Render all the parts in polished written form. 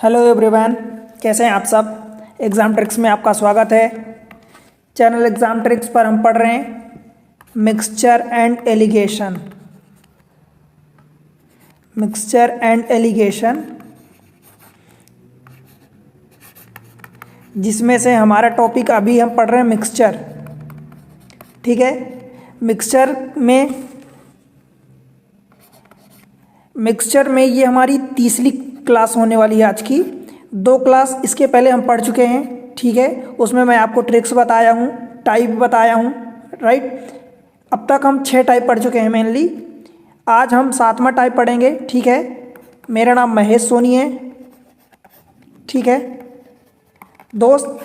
Hello everyone, कैसे हैं आप सब। एग्ज़ाम ट्रिक्स में आपका स्वागत है। चैनल एग्ज़ाम ट्रिक्स पर हम पढ़ रहे हैं mixture and allegation. Mixture and allegation, जिसमें से हमारा टॉपिक अभी हम पढ़ रहे हैं मिक्सचर। ठीक है, मिक्सचर में ये हमारी तीसरी क्लास होने वाली है। आज की 2 क्लास इसके पहले हम पढ़ चुके हैं। ठीक है, उसमें मैं आपको ट्रिक्स बताया हूँ, टाइप बताया हूँ, राइट। अब तक हम 6 टाइप पढ़ चुके हैं मेनली। आज हम 7वां टाइप पढ़ेंगे। ठीक है, मेरा नाम महेश सोनी है। ठीक है दोस्त,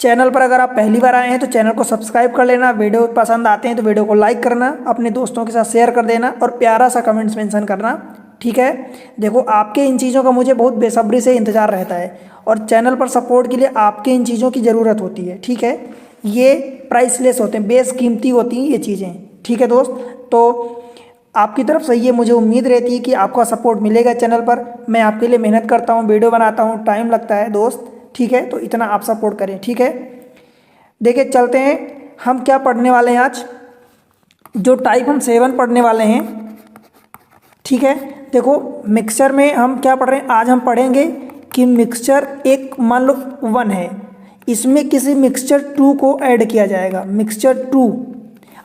चैनल पर अगर आप पहली बार आए हैं तो चैनल को सब्सक्राइब कर लेना। वीडियो पसंद आते हैं तो वीडियो को लाइक करना, अपने दोस्तों के साथ शेयर कर देना और प्यारा सा कमेंट्स मेंशन करना। ठीक है, देखो आपके इन चीज़ों का मुझे बहुत बेसब्री से इंतज़ार रहता है और चैनल पर सपोर्ट के लिए आपके इन चीज़ों की ज़रूरत होती है। ठीक है, ये प्राइसलेस होते हैं, बेशकीमती होती हैं ये चीज़ें। ठीक है दोस्त, तो आपकी तरफ से ये मुझे उम्मीद रहती है कि आपका सपोर्ट मिलेगा चैनल पर। मैं आपके लिए मेहनत करता हूँ, वीडियो बनाता हूँ, टाइम लगता है दोस्त। ठीक है, तो इतना आप सपोर्ट करें। ठीक है, देखिए चलते हैं हम क्या पढ़ने वाले हैं आज। जो टाइप हम 7 पढ़ने वाले हैं। ठीक है, देखो मिक्सचर में हम क्या पढ़ रहे हैं। आज हम पढ़ेंगे कि मिक्सचर एक मान लो 1 है, इसमें किसी मिक्सचर 2 को ऐड किया जाएगा। मिक्सचर 2,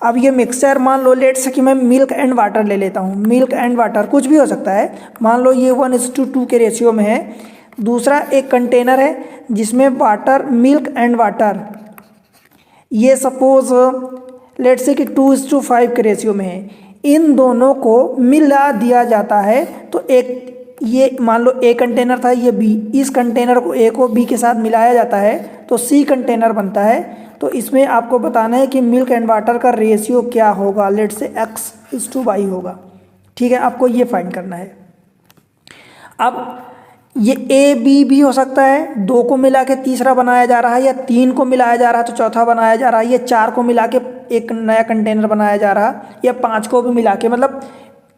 अब ये मिक्सचर मान लो लेट्स से कि मैं मिल्क एंड वाटर ले लेता हूँ। मिल्क एंड वाटर कुछ भी हो सकता है, मान लो ये 1:2 के रेशियो में है। दूसरा एक कंटेनर है जिसमें वाटर, मिल्क एंड वाटर, ये सपोज लेट्स से कि 2:5 के रेशियो में है। इन दोनों को मिला दिया जाता है तो एक, ये मान लो ए कंटेनर था, ये बी, इस कंटेनर को ए को बी के साथ मिलाया जाता है तो सी कंटेनर बनता है। तो इसमें आपको बताना है कि मिल्क एंड वाटर का रेशियो क्या होगा। लेट्स से X:Y होगा। ठीक है, आपको ये फाइंड करना है। अब ये ए बी भी हो सकता है, 2 को मिला के तीसरा बनाया जा रहा है, या 3 को मिलाया जा रहा है तो चौथा बनाया जा रहा है, या 4 को मिला के एक नया कंटेनर बनाया जा रहा है, या 5 को भी मिला के, मतलब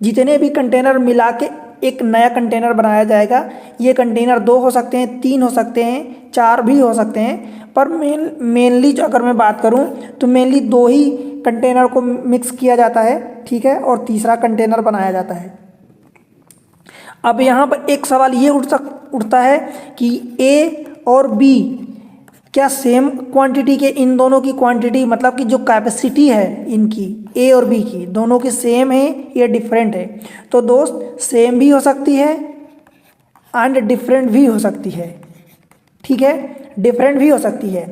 जितने भी कंटेनर मिला के एक नया कंटेनर बनाया जाएगा। ये कंटेनर 2 हो सकते हैं, 3 हो सकते हैं, 4 भी हो सकते हैं, पर मेनली जो अगर मैं बात करूं तो मेनली 2 ही कंटेनर को मिक्स किया जाता है। ठीक है, और तीसरा कंटेनर बनाया जाता है। अब यहाँ पर एक सवाल ये उठता है कि ए और बी क्या सेम क्वांटिटी के, इन दोनों की क्वांटिटी मतलब कि जो कैपेसिटी है इनकी, ए और बी की, दोनों की सेम है या डिफरेंट है। तो दोस्त सेम भी हो सकती है एंड डिफरेंट भी हो सकती है। ठीक है, डिफरेंट भी हो सकती है।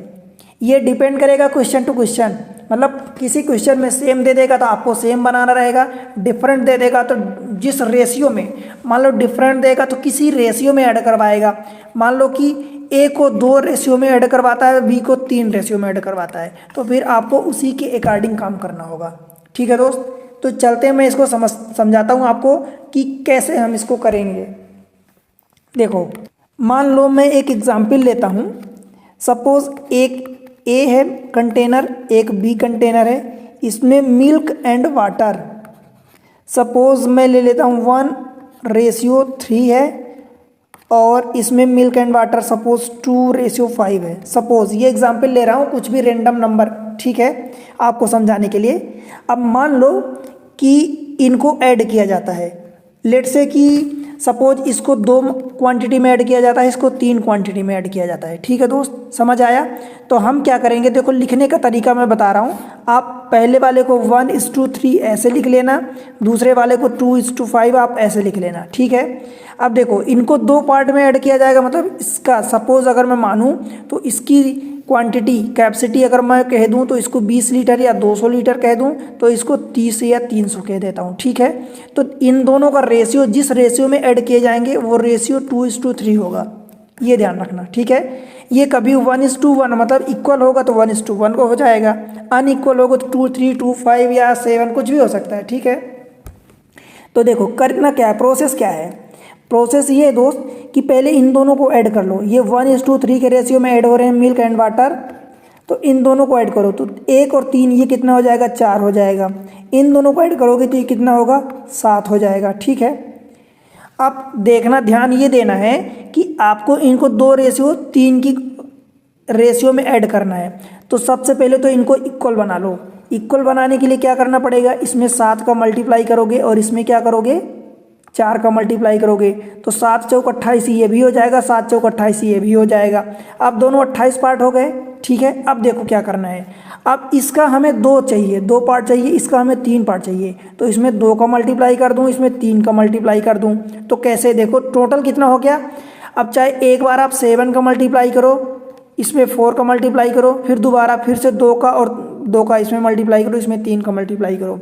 ये डिपेंड करेगा क्वेश्चन टू क्वेश्चन, मतलब किसी क्वेश्चन में सेम दे देगा तो आपको सेम बनाना रहेगा, डिफरेंट दे देगा तो जिस रेशियो में, मान लो डिफरेंट देगा तो किसी रेशियो में ऐड करवाएगा। मान लो कि ए को 2 रेशियो में ऐड करवाता है, बी को 3 रेशियो में ऐड करवाता है, तो फिर आपको उसी के अकॉर्डिंग काम करना होगा। ठीक है दोस्त, तो चलते हैं, मैं इसको समझाता हूँ आपको कि कैसे हम इसको करेंगे। देखो मान लो मैं एक एग्जाम्पल लेता हूँ। सपोज एक ए है कंटेनर, एक बी कंटेनर है, इसमें मिल्क एंड वाटर सपोज मैं ले लेता हूँ 1:3 है, और इसमें मिल्क एंड वाटर सपोज 2:5 है। सपोज ये एग्जांपल ले रहा हूँ, कुछ भी रेंडम नंबर। ठीक है, आपको समझाने के लिए। अब मान लो कि इनको ऐड किया जाता है। लेट से कि सपोज इसको 2 क्वांटिटी में ऐड किया जाता है, इसको 3 क्वांटिटी में ऐड किया जाता है। ठीक है दोस्त, समझ आया। तो हम क्या करेंगे, देखो लिखने का तरीका मैं बता रहा हूँ। आप पहले वाले को 1:3 ऐसे लिख लेना, दूसरे वाले को 2:5 आप ऐसे लिख लेना। ठीक है, अब देखो इनको 2 पार्ट में ऐड किया जाएगा, मतलब इसका सपोज अगर मैं मानूँ तो इसकी क्वांटिटी, कैपेसिटी अगर मैं कह दूं तो इसको 20 लीटर या 200 लीटर कह दूं तो इसको 30 या 300 कह देता हूं। ठीक है, तो इन दोनों का रेशियो, जिस रेशियो में ऐड किए जाएंगे वो रेशियो 2:3 होगा, ये ध्यान रखना। ठीक है, ये कभी 1:1 मतलब इक्वल होगा तो 1:1 को हो जाएगा, अनइक्वल होगा तो 2, 3, 2, 5 या 7 कुछ भी हो सकता है। ठीक है, तो देखो करना क्या है, प्रोसेस क्या है। प्रोसेस ये है दोस्त कि पहले इन दोनों को ऐड कर लो। ये 1:3 के रेशियो में ऐड हो रहे हैं मिल्क एंड वाटर, तो इन दोनों को ऐड करो तो 1 और 3 ये कितना हो जाएगा, 4 हो जाएगा। इन दोनों को ऐड करोगे तो ये कितना होगा, 7 हो जाएगा। ठीक है, अब देखना, ध्यान ये देना है कि आपको इनको 2:3 की रेशियो में ऐड करना है। तो सबसे पहले तो इनको इक्वल बना लो। इक्वल बनाने के लिए क्या करना पड़ेगा, इसमें 7 का मल्टीप्लाई करोगे और इसमें क्या करोगे, 4 का मल्टीप्लाई करोगे। तो 7 चौक 28 ये भी हो जाएगा, 7 चौक 28 ये भी हो जाएगा। अब दोनों 28 पार्ट हो गए, ठीक है। अब देखो क्या करना है, अब इसका हमें 2 चाहिए, 2 पार्ट चाहिए, इसका हमें 3 पार्ट चाहिए। तो इसमें 2 का मल्टीप्लाई कर दूँ, इसमें 3 का मल्टीप्लाई कर दूँ, तो कैसे, देखो टोटल कितना हो गया। अब चाहे एक बार आप 7 का मल्टीप्लाई करो, इसमें 4 का मल्टीप्लाई करो, फिर दोबारा फिर से 2 का और 2 का इसमें मल्टीप्लाई करो, इसमें 3 का मल्टीप्लाई करो,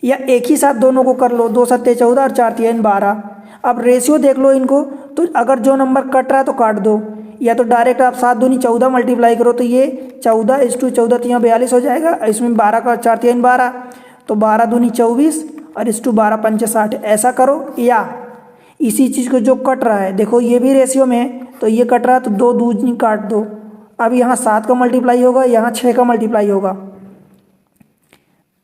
या एक ही साथ दोनों को कर लो। 2 7 14 और 4 3 12। अब रेशियो देख लो इनको, तो अगर जो नंबर कट रहा है तो काट दो, या तो डायरेक्ट आप 7 दूनी 14 मल्टीप्लाई करो, तो ये 14:14 तो यहाँ 42 हो जाएगा। इसमें 12 का 4 3 12, तो 12 दूनी 24 और 12 पंचे 60, ऐसा करो। या इसी चीज़ को जो कट रहा है, देखो ये भी रेशियो में है, तो ये कट रहा है तो 2 दूनी काट दो। अब यहाँ 7 का मल्टीप्लाई होगा, यहाँ 6 का मल्टीप्लाई होगा,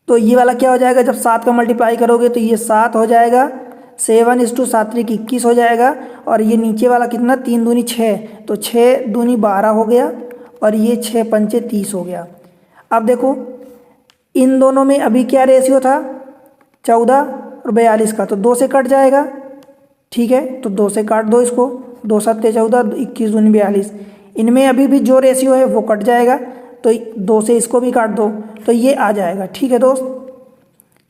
तो ये वाला क्या हो जाएगा, जब 7 का मल्टीप्लाई करोगे तो ये 7 हो जाएगा, 7:7 3 21 हो जाएगा। और ये नीचे वाला कितना, 3 दूनी 6, तो 6 दूनी 12 हो गया, और ये 6 पंचे 30 हो गया। अब देखो इन दोनों में अभी क्या रेशियो था, 14 और 42 का, तो 2 से कट जाएगा, ठीक है। तो 2 से काट दो इसको, 2 7 14 21 दूनी 42। इनमें अभी भी जो रेशियो है वो कट जाएगा, तो 2 से इसको भी काट दो, तो ये आ जाएगा, ठीक है दोस्त।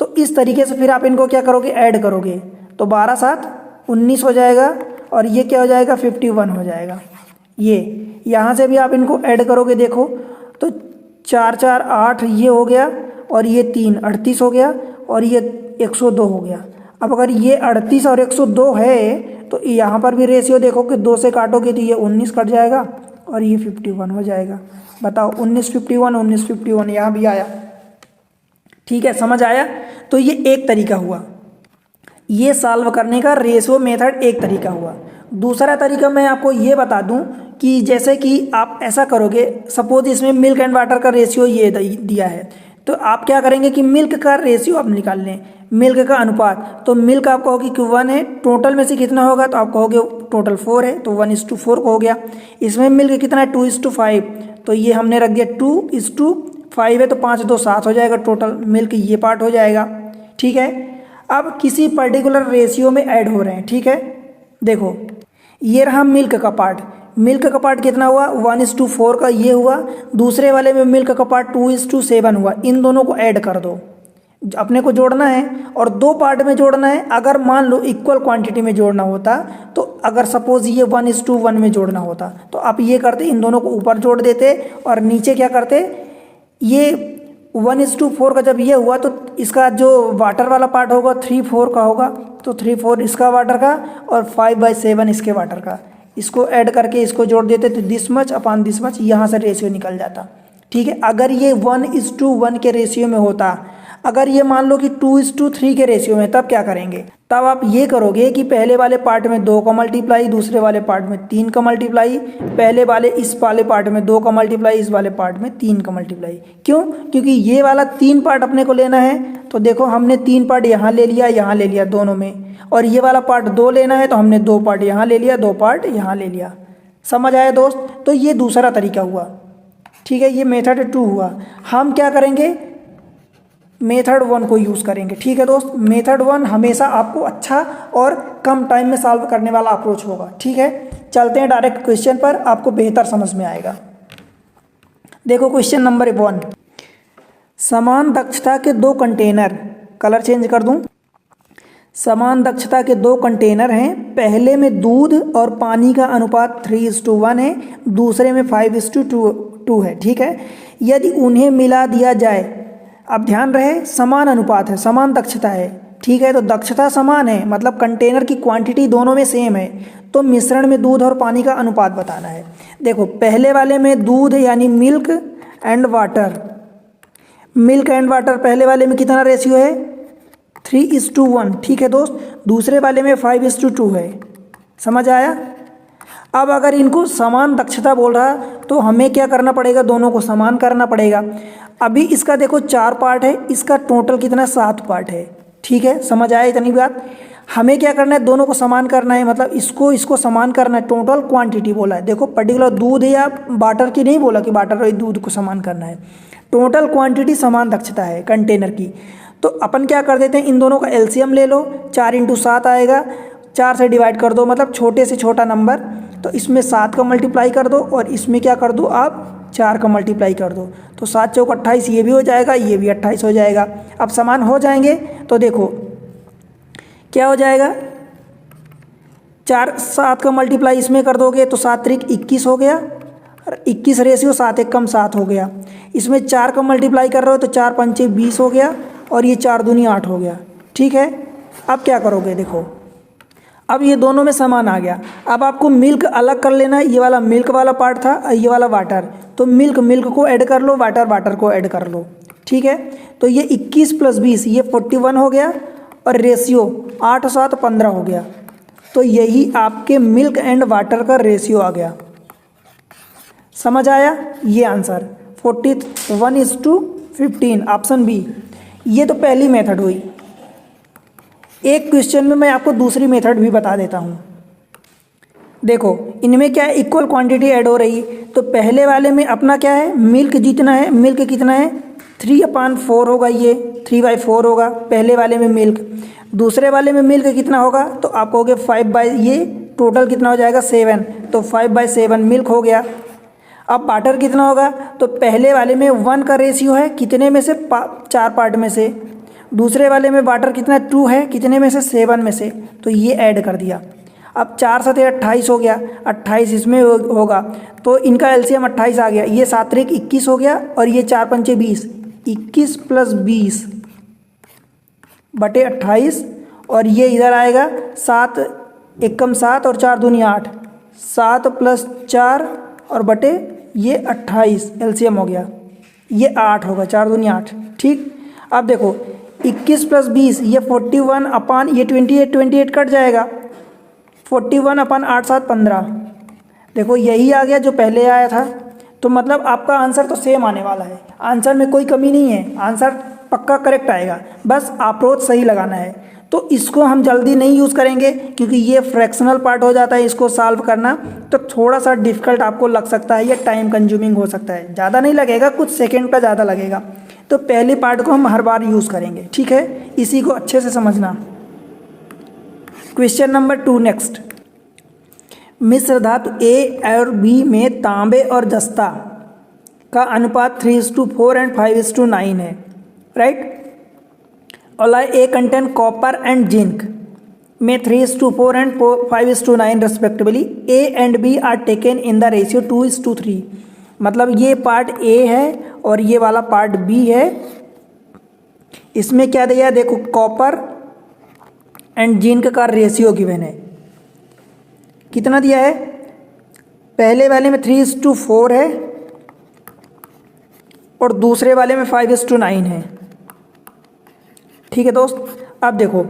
तो इस तरीके से फिर आप इनको क्या करोगे, ऐड करोगे, तो 12 7 19 हो जाएगा, और ये क्या हो जाएगा, 51 हो जाएगा। ये यहाँ से भी आप इनको ऐड करोगे, देखो तो 4 4 8 ये हो गया, और ये 3 38 हो गया, और ये 102 हो गया। अब अगर ये 38 और 102 है, तो यहाँ पर भी रेशियो देखो कि 2 से काटोगे तो ये 19 कट जाएगा, और ये 51 हो जाएगा। बताओ 19 51 19 51 यहाँ भी आया, ठीक है, समझ आया। तो ये एक तरीका हुआ, ये सॉल्व करने का रेशियो मेथड एक तरीका हुआ। दूसरा तरीका मैं आपको ये बता दूं कि जैसे कि आप ऐसा करोगे, सपोज इसमें मिल्क एंड वाटर का रेशियो ये दिया है, तो आप क्या करेंगे कि मिल्क का रेशियो आप निकाल लें, मिल्क का अनुपात। तो मिल्क आप कहोगे कि 1 है, टोटल में से कितना होगा, तो आप कहोगे टोटल 4 है, तो 1:4 हो गया। इसमें मिल्क कितना है, 2:5, तो ये हमने रख दिया 2:5 है, तो 5 2 7 हो जाएगा, टोटल मिल्क ये पार्ट हो जाएगा, ठीक है। अब किसी पर्टिकुलर रेशियो में ऐड हो रहे हैं, ठीक है। देखो ये रहा मिल्क का पार्ट, मिल्क का पार्ट कितना हुआ, 1:4 का ये हुआ। दूसरे वाले में मिल्क का पार्ट 2:7 हुआ। इन दोनों को ऐड कर दो, अपने को जोड़ना है और 2 पार्ट में जोड़ना है। अगर मान लो इक्वल क्वांटिटी में जोड़ना होता, तो अगर सपोज ये 1:1 में जोड़ना होता, तो आप ये करते, इन दोनों को ऊपर जोड़ देते और नीचे क्या करते, ये 1:4 का जब ये हुआ तो इसका जो वाटर वाला पार्ट होगा 3/4 का होगा, तो 3/4 इसका वाटर का और 5/7 इसके वाटर का, इसको ऐड करके इसको जोड़ देते, तो this much upon this much, यहाँ से रेशियो निकल जाता, ठीक है। अगर ये 1:1 के रेशियो में होता, अगर ये मान लो कि 2:3 के रेशियो में, तब क्या करेंगे, तब आप ये करोगे कि पहले वाले पार्ट में 2 का मल्टीप्लाई, दूसरे वाले पार्ट में 3 का मल्टीप्लाई, पहले वाले इस वाले पार्ट में 2 का मल्टीप्लाई, इस वाले पार्ट में 3 का मल्टीप्लाई। क्यों, क्योंकि ये वाला 3 पार्ट अपने को लेना है, तो देखो हमने 3 पार्ट यहाँ ले लिया, यहाँ ले लिया दोनों में, और ये वाला पार्ट 2 लेना है, तो हमने 2 पार्ट यहाँ ले लिया, 2 पार्ट यहाँ ले लिया। समझ आया दोस्त। तो ये दूसरा तरीका हुआ, ठीक है, ये मेथड 2 हुआ। हम क्या करेंगे, मेथड 1 को यूज़ करेंगे, ठीक है दोस्त। मेथड 1 हमेशा आपको अच्छा और कम टाइम में सॉल्व करने वाला अप्रोच होगा, ठीक है। चलते हैं डायरेक्ट क्वेश्चन पर, आपको बेहतर समझ में आएगा। देखो क्वेश्चन नंबर 1, समान दक्षता के 2 कंटेनर, कलर चेंज कर दूं, समान दक्षता के 2 कंटेनर हैं, पहले में दूध और पानी का अनुपात 3:1 है, दूसरे में 5:2 है, ठीक है। यदि उन्हें मिला दिया जाए, अब ध्यान रहे समान अनुपात है, समान दक्षता है, ठीक है। तो दक्षता समान है, मतलब कंटेनर की क्वांटिटी दोनों में सेम है, तो मिश्रण में दूध और पानी का अनुपात बताना है। देखो पहले वाले में दूध यानी milk and water, milk and water पहले वाले में कितना रेशियो है, 3:1, ठीक है दोस्त। दूसरे वाले में 5:2 है, समझ आया। अब अगर इनको समान दक्षता बोल रहा तो हमें क्या करना पड़ेगा, दोनों को समान करना पड़ेगा। अभी इसका देखो 4 पार्ट है, इसका टोटल कितना 7 पार्ट है, ठीक है, समझ आया इतनी बात। हमें क्या करना है, दोनों को समान करना है, मतलब इसको समान करना है। टोटल क्वांटिटी बोला है, देखो पर्टिकुलर दूध है या वाटर की नहीं बोला कि वाटर और दूध को समान करना है। टोटल क्वांटिटी समान दक्षता है कंटेनर की। तो अपन क्या कर देते हैं, इन दोनों का एलसीएम ले लो, 4 × 7 आएगा, 4 से डिवाइड कर दो, मतलब छोटे से छोटा नंबर। तो इसमें 7 का मल्टीप्लाई कर दो और इसमें क्या कर दो आप 4 का मल्टीप्लाई कर दो। तो 7 × 4 = 28, ये भी हो जाएगा, ये भी 28 हो जाएगा। अब समान हो जाएंगे तो देखो क्या हो जाएगा, 4 7 का मल्टीप्लाई इसमें कर दोगे तो 7 × 3 = 21 हो गया, और 21 रेशियो 7 × 1 = 7 हो गया। इसमें 4 का मल्टीप्लाई कर रहे हो तो 4 × 5 = 20 हो गया, और ये 4 दूनी 8 हो गया। ठीक है, अब क्या करोगे, देखो अब ये दोनों में समान आ गया। अब आपको मिल्क अलग कर लेना है, ये वाला मिल्क वाला पार्ट था और ये वाला वाटर। तो मिल्क को ऐड कर लो, वाटर को ऐड कर लो। ठीक है, तो ये 21 + 20 ये 41 हो गया, और रेशियो 8 × 7 = 15 हो गया। तो यही आपके मिल्क एंड वाटर का रेशियो आ गया। समझ आया, ये आंसर 41:15, ऑप्शन बी। ये तो पहली मेथड हुई। एक क्वेश्चन में मैं आपको दूसरी मेथड भी बता देता हूँ। देखो इनमें क्या है, इक्वल क्वांटिटी ऐड हो रही। तो पहले वाले में अपना क्या है, मिल्क जितना है, मिल्क कितना है 3/4 होगा, ये 3/4 होगा पहले वाले में मिल्क। दूसरे वाले में मिल्क कितना होगा, तो आप कहोगे 5 ये टोटल कितना हो जाएगा 7, तो 5/7 मिल्क हो गया। अब वाटर कितना होगा, तो पहले वाले में 1 का रेशियो है, कितने में से 4 पार्ट में से। दूसरे वाले में वाटर कितना 2 है, कितने में से 7 में से। तो ये ऐड कर दिया। अब 4 × 7 = 28 हो गया, 28 इसमें होगा, तो इनका एलसीएम 28 आ गया। ये 7 × 1 = 21 हो गया, और ये 4 × 5 = 20, 21 + 20/28, और ये इधर आएगा 7 × 1 = 7 और 4 दूनी 8, 7 + 4 और बटे ये 28 एलसीएम हो गया, ये 8 होगा, 4 दूनी 8। ठीक, अब देखो 21 + 20 ये 41 ये 28 कट जाएगा, 41/8 7 15। देखो यही आ गया जो पहले आया था। तो मतलब आपका आंसर तो सेम आने वाला है, आंसर में कोई कमी नहीं है, आंसर पक्का करेक्ट आएगा, बस अप्रोच सही लगाना है। तो इसको हम जल्दी नहीं यूज़ करेंगे क्योंकि ये फ्रैक्शनल पार्ट हो जाता है, इसको सॉल्व करना तो थोड़ा सा डिफ़िकल्ट आपको लग सकता है या टाइम कंज्यूमिंग हो सकता है। ज़्यादा नहीं लगेगा, कुछ सेकंड का ज़्यादा लगेगा। तो पहले पार्ट को हम हर बार यूज़ करेंगे, ठीक है, इसी को अच्छे से समझना। Question number 2 next. मिश्र धातु ए और बी में तांबे और जस्ता का अनुपात 3:4 एंड 5:9 है, right. alloy A contain copper and zinc में 3:4 and 5:9 respectively. A and B are taken in the ratio 2:3. मतलब ये पार्ट A है और ये वाला पार्ट B है। इसमें क्या दिया, देखो कॉपर एंड जिंक का रेशियो गिवन है, कितना दिया है। पहले वाले में 3:4 है और दूसरे वाले में 5:9 है, ठीक है दोस्त। अब देखो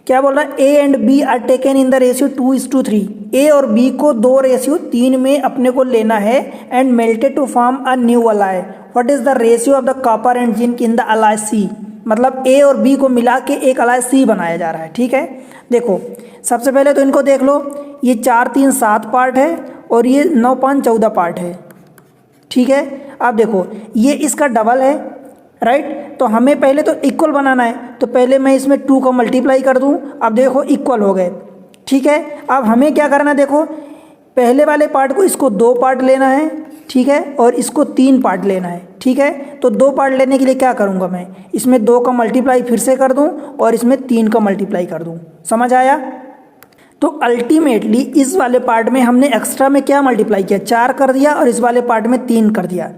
क्या बोल रहा है, A and B are taken in the ratio 2:3। A और बी को 2:3 में अपने को लेना है and melted to form a new alloy. What is the ratio of the copper and zinc in the alloy C. मतलब ए और B को मिला के एक अलाय सी बनाया जा रहा है, ठीक है। देखो सबसे पहले तो इनको देख लो, ये 4 3 7 पार्ट है और ये 9 5 14 पार्ट है, ठीक है। अब देखो ये इसका डबल है, राइट। तो हमें पहले तो इक्वल बनाना है, तो पहले मैं इसमें 2 का मल्टीप्लाई कर दूं। अब देखो इक्वल हो गए, ठीक है। अब हमें क्या करना है, देखो पहले वाले पार्ट को इसको 2 पार्ट लेना है, ठीक है, और इसको 3 पार्ट लेना है, ठीक है। तो 2 पार्ट लेने के लिए क्या करूंगा, मैं इसमें 2 का मल्टीप्लाई फिर से कर दूं और इसमें 3 का मल्टीप्लाई कर दूं। समझ आया। तो अल्टीमेटली इस वाले पार्ट में हमने एक्स्ट्रा में क्या मल्टीप्लाई किया, 4 कर दिया और इस वाले पार्ट में 3 कर दिया।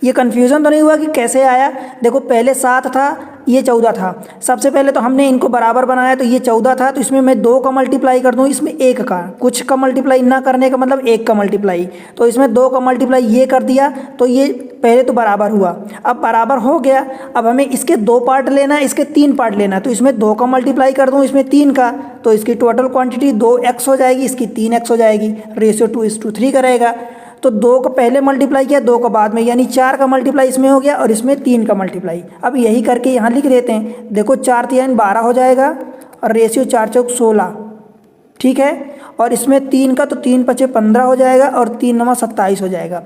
ये कन्फ्यूज़न तो नहीं हुआ कि कैसे आया। देखो पहले 7 था, ये 14 था। सबसे पहले तो हमने इनको बराबर बनाया, तो ये 14 था, तो इसमें मैं 2 का मल्टीप्लाई कर दूं, इसमें 1 का, कुछ का मल्टीप्लाई ना करने का मतलब 1 का मल्टीप्लाई, तो इसमें 2 का मल्टीप्लाई ये कर दिया, तो ये पहले तो बराबर हुआ। अब बराबर हो गया, अब हमें इसके 2 पार्ट लेना है, इसके 3 पार्ट लेना है, तो इसमें 2 का मल्टीप्लाई कर दूँ, इसमें 3 का, तो इसकी टोटल क्वांटिटी 2x हो जाएगी, इसकी 3x हो जाएगी, रेशियो 2:3 करेगा। तो 2 का पहले मल्टीप्लाई किया, 2 का बाद में, यानी 4 का मल्टीप्लाई इसमें हो गया और इसमें 3 का मल्टीप्लाई। अब यही करके यहाँ लिख देते हैं। देखो 4 3 12 हो जाएगा और रेशियो 4 चौक 16, ठीक है। और इसमें 3 का तो 3 पचे 15 हो जाएगा और 3 नवा 27 हो जाएगा।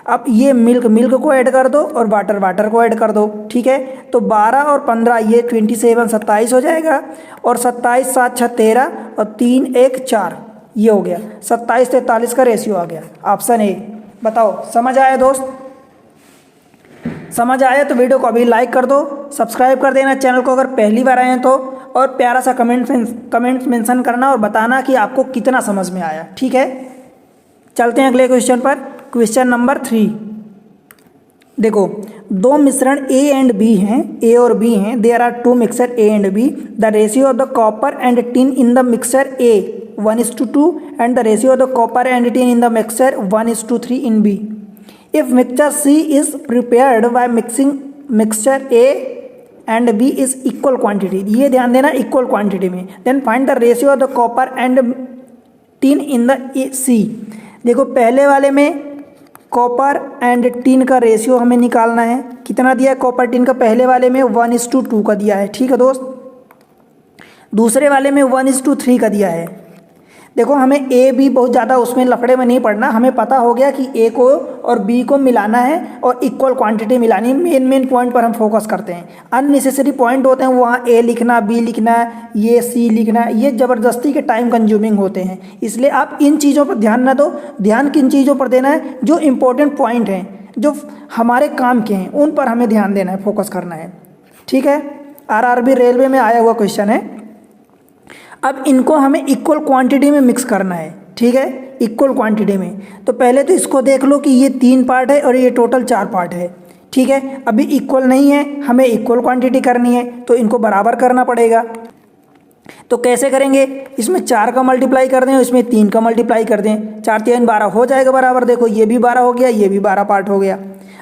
अब ये मिल्क को ऐड कर दो और वाटर को ऐड कर दो, ठीक है। तो 12 और 15 ये 27 27 हो जाएगा और 27 7 6 13 और 3 1 4 ये हो गया 27 43 का रेशियो आ गया। Option A. बताओ समझ आया दोस्त? समझ आया तो वीडियो को अभी लाइक कर दो, सब्सक्राइब कर देना चैनल को अगर पहली बार आए हैं तो, और प्यारा सा कमेंट मेंशन करना और बताना कि आपको कितना समझ में आया, ठीक है। चलते हैं अगले क्वेश्चन पर। Question number 3। देखो दो मिश्रण ए एंड बी हैं, ए और बी हैं। There are 2 mixer A and B. The ratio of the copper and tin in the mixer A 1:2 and the ratio of the copper and tin in the mixture 1:3 in B. If mixture C is prepared by mixing mixture A and B is equal quantity, ये ध्यान देना equal quantity में, then find the ratio of the copper and tin in the C. देखो पहले वाले में copper and tin का ratio हमें निकालना है। कितना दिया है कॉपर टिन का? पहले वाले में 1:2 का दिया है, ठीक है दोस्त। दूसरे वाले में 1:3 का दिया है। देखो हमें ए बी बहुत ज़्यादा उसमें लफड़े में नहीं पड़ना, हमें पता हो गया कि ए को और बी को मिलाना है और इक्वल क्वांटिटी मिलानी है। मेन पॉइंट पर हम फोकस करते हैं। अननेसेसरी पॉइंट होते हैं वहाँ ए लिखना, बी लिखना, ये सी लिखना, ये ज़बरदस्ती के टाइम कंज्यूमिंग होते हैं। इसलिए आप इन चीज़ों पर ध्यान ना दो, ध्यान किन चीज़ों पर देना है? जो इम्पोर्टेंट पॉइंट हैं, जो हमारे काम के हैं, उन पर हमें ध्यान देना है, फोकस करना है, ठीक है। आरआरबी रेलवे में आया हुआ क्वेश्चन है। अब इनको हमें इक्वल क्वांटिटी में मिक्स करना है, ठीक है, इक्वल क्वांटिटी में। तो पहले तो इसको देख लो कि ये 3 पार्ट है और ये टोटल 4 पार्ट है, ठीक है। अभी इक्वल नहीं है, हमें इक्वल क्वांटिटी करनी है तो इनको बराबर करना पड़ेगा। तो कैसे करेंगे? इसमें 4 का मल्टीप्लाई कर दें और इसमें 3 का मल्टीप्लाई कर दें। 4 3 12 हो जाएगा बराबर। देखो ये भी 12 हो गया, ये भी 12 पार्ट हो गया।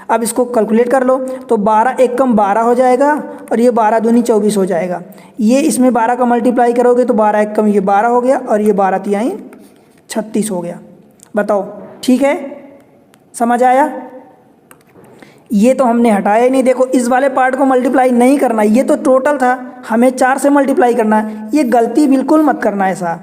अब इसको कैलकुलेट कर लो तो 12 1 कम 12 हो जाएगा और ये 12 दूनी 24 हो जाएगा। ये इसमें 12 का मल्टीप्लाई करोगे तो 12 1 कम ये 12 हो गया और ये 12 तिहाई 36 हो गया। बताओ ठीक है, समझ आया? ये तो हमने हटाया ही नहीं। देखो इस वाले पार्ट को मल्टीप्लाई नहीं करना, ये तो टोटल था, हमें 4 से मल्टीप्लाई करना है। ये गलती बिल्कुल मत करना, ऐसा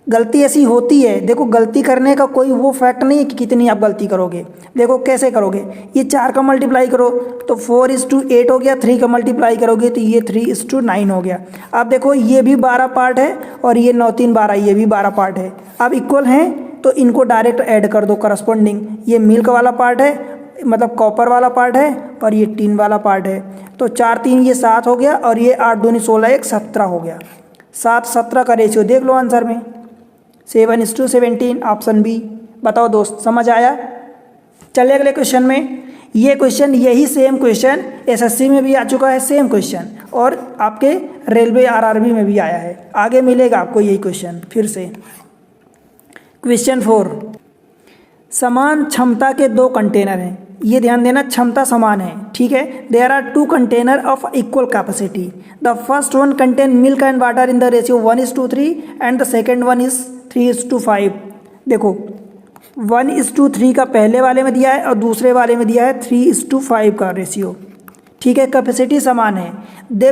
गलती ऐसी होती है। देखो गलती करने का कोई वो फैक्ट नहीं है कि कितनी आप गलती करोगे। देखो कैसे करोगे, ये 4 का मल्टीप्लाई करो तो 4:8 हो गया, 3 का मल्टीप्लाई करोगे तो ये 3:9 हो गया। अब देखो ये भी 12 पार्ट है और ये 9 3 12 ये भी 12 पार्ट है। अब इक्वल हैं तो इनको डायरेक्ट ऐड कर दो करस्पॉन्डिंग। ये मिल्क वाला पार्ट है, मतलब कॉपर वाला पार्ट है, और ये टिन वाला पार्ट है। तो 4 3 ये 7 हो गया और ये 8 दूनी 16 1 17 हो गया। 7 17 का रेशियो देख लो आंसर में, 7:17, ऑप्शन बी। बताओ दोस्त समझ आया? चलिए अगले क्वेश्चन में। ये क्वेश्चन यही सेम क्वेश्चन एसएससी में भी आ चुका है, सेम क्वेश्चन, और आपके रेलवे आरआरबी में भी आया है। आगे मिलेगा आपको यही क्वेश्चन फिर से। क्वेश्चन 4, समान क्षमता के 2 कंटेनर हैं। ये ध्यान देना, क्षमता समान है, ठीक है। There are 2 container of equal capacity. The first one contain milk and water in the ratio 1:3 and the second one is 3:5। देखो 1:3 का पहले वाले में दिया है और दूसरे वाले में दिया है 3:5 का रेशियो, ठीक है। कैपेसिटी समान है। They